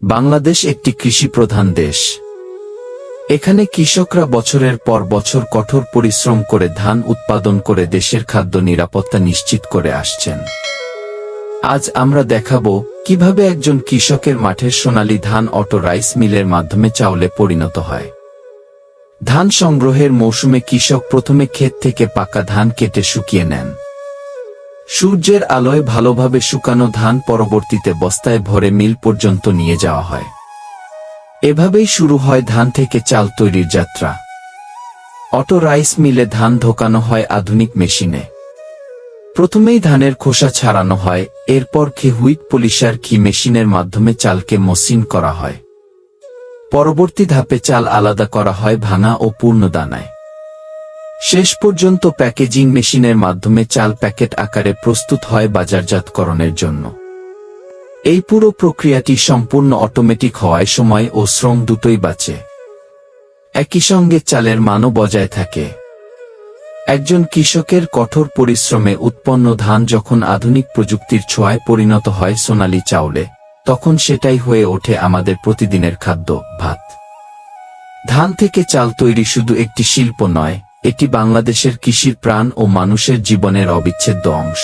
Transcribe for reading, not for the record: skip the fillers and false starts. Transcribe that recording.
বাংলাদেশ একটি কৃষিপ্রধান দেশ। এখানে কৃষকরা বছরের পর বছর কঠোর পরিশ্রম করে ধান উৎপাদন করে দেশের খাদ্য নিরাপত্তা নিশ্চিত করে আসছেন। আজ আমরা দেখাবো কিভাবে একজন কৃষকের মাঠের সোনালী ধান অটো রাইস মিলের মাধ্যমে চাউলে পরিণত হয়। ধান সংগ্রহের মৌসুমে কৃষক প্রথমে ক্ষেত থেকে পাকা ধান কেটে শুকিয়ে নেন। সূর্যের আলোয় ভালোভাবে শুকানো ধান পরবর্তীতে বস্তায় ভরে মিল পর্যন্ত নিয়ে যাওয়া হয়। এভাবেই শুরু হয় ধান থেকে চাল তৈরির যাত্রা। অটো রাইস মিলে ধান ঢোকানো হয় আধুনিক মেশিনে। প্রথমেই ধানের খোসা ছাড়ানো হয়, এরপর হুইট পলিশার মেশিনের মাধ্যমে চালকে মসৃণ করা হয়। পরবর্তী ধাপে চাল আলাদা করা হয় ভাঙা ও পূর্ণ দানায়। শেষ পর্যন্ত প্যাকেজিং মেশিনের মাধ্যমে চাল প্যাকেট আকারে প্রস্তুত হয় বাজারজাতকরণের জন্য। এই পুরো প্রক্রিয়াটি সম্পূর্ণ অটোমেটিক হওয়ায় সময় ও শ্রম দুটোই বাঁচে। একই সঙ্গে চালের মানও বজায় থাকে। একজন কৃষকের কঠোর পরিশ্রমে উৎপন্ন ধান যখন আধুনিক প্রযুক্তির ছোঁয়ায় পরিণত হয় সোনালী চাউলে, তখন সেটাই হয়ে ওঠে আমাদের প্রতিদিনের খাদ্য, ভাত। ধান থেকে চাল তৈরি শুধু একটি শিল্প নয়, এটি বাংলাদেশের কৃষির প্রাণ ও মানুষের জীবনের অবিচ্ছেদ্য অংশ।